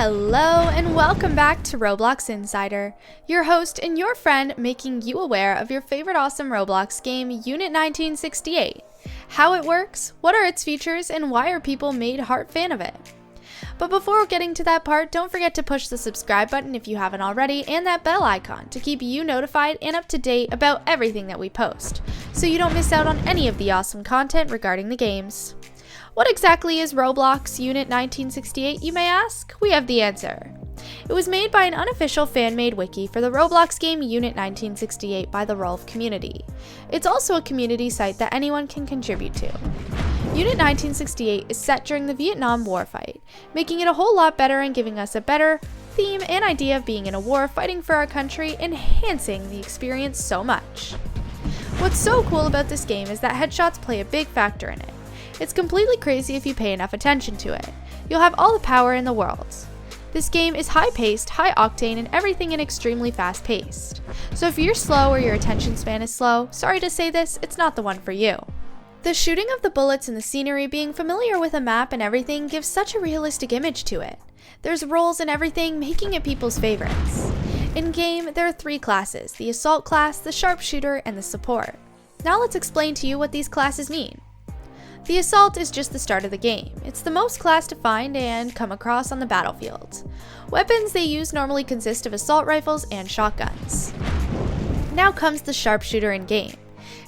Hello and welcome back to Roblox Insider, your host and your friend making you aware of your favorite awesome Roblox game, Unit 1968, how it works, what are its features, and why are people made heart fan of it. But before getting to that part, don't forget to push the subscribe button if you haven't already and that bell icon to keep you notified and up to date about everything that we post, so you don't miss out on any of the awesome content regarding the games. What exactly is Roblox Unit 1968, you may ask? We have the answer. It was made by an unofficial fan-made wiki for the Roblox game Unit 1968 by the Rolf community. It's also a community site that anyone can contribute to. Unit 1968 is set during the Vietnam War fight, making it a whole lot better and giving us a better theme and idea of being in a war fighting for our country, enhancing the experience so much. What's so cool about this game is that headshots play a big factor in it. It's completely crazy if you pay enough attention to it. You'll have all the power in the world. This game is high-paced, high-octane, and everything in extremely fast-paced. So if you're slow or your attention span is slow, sorry to say this, it's not the one for you. The shooting of the bullets and the scenery, being familiar with a map and everything, gives such a realistic image to it. There's roles and everything, making it people's favorites. In-game, there are 3 classes: the Assault class, the Sharpshooter, and the Support. Now let's explain to you what these classes mean. The Assault is just the start of the game. It's the most class to find and come across on the battlefield. Weapons they use normally consist of assault rifles and shotguns. Now comes the Sharpshooter in game.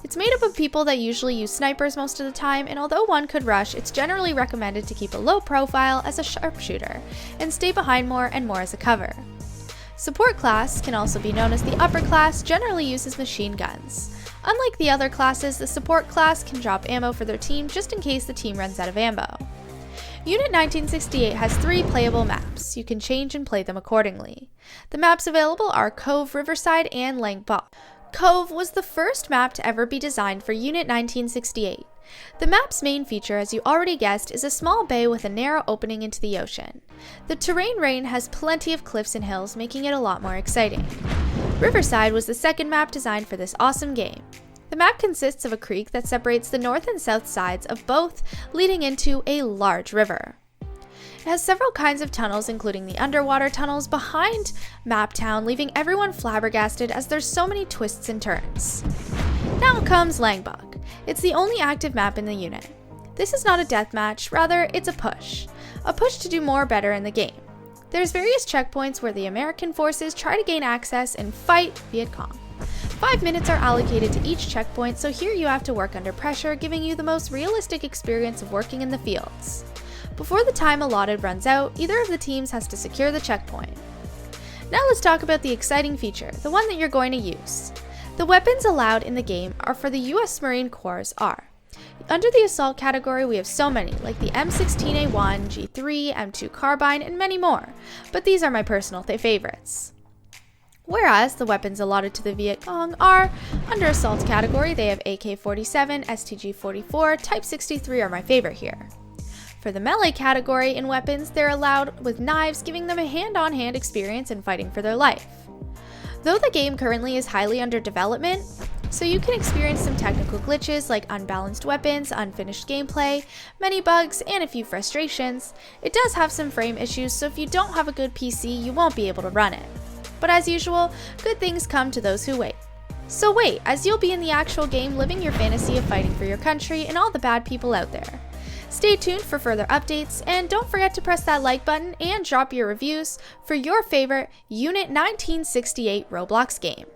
It's made up of people that usually use snipers most of the time, and although one could rush, it's generally recommended to keep a low profile as a sharpshooter and stay behind more and more as a cover. Support class, can also be known as the upper class, generally uses machine guns. Unlike the other classes, the support class can drop ammo for their team just in case the team runs out of ammo. Unit 1968 has 3 playable maps. You can change and play them accordingly. The maps available are Cove, Riverside, and Lang Ba. Cove was the first map to ever be designed for Unit 1968. The map's main feature, as you already guessed, is a small bay with a narrow opening into the ocean. The terrain has plenty of cliffs and hills, making it a lot more exciting. Riverside was the second map designed for this awesome game. The map consists of a creek that separates the north and south sides of both, leading into a large river. It has several kinds of tunnels, including the underwater tunnels behind Map Town, leaving everyone flabbergasted as there's so many twists and turns. Now comes Langbach. It's the only active map in the unit. This is not a deathmatch, rather it's a push. A push to do more better in the game. There's various checkpoints where the American forces try to gain access and fight Viet Cong. 5 minutes are allocated to each checkpoint, so here you have to work under pressure, giving you the most realistic experience of working in the fields. Before the time allotted runs out, either of the teams has to secure the checkpoint. Now let's talk about the exciting feature, the one that you're going to use. The weapons allowed in the game are for the US Marine Corps are. Under the Assault category, we have so many, like the M16A1, G3, M2 Carbine, and many more, but these are my personal favorites. Whereas the weapons allotted to the Viet Cong are, under Assault category, they have AK-47, STG-44, Type 63 are my favorite here. For the Melee category in weapons, they're allowed with knives, giving them a hand-on-hand experience in fighting for their life. Though the game currently is highly under development, so you can experience some technical glitches like unbalanced weapons, unfinished gameplay, many bugs, and a few frustrations, it does have some frame issues, so if you don't have a good PC, you won't be able to run it. But as usual, good things come to those who wait. So wait, as you'll be in the actual game living your fantasy of fighting for your country and all the bad people out there. Stay tuned for further updates, and don't forget to press that like button and drop your reviews for your favorite Unit 1968 Roblox game.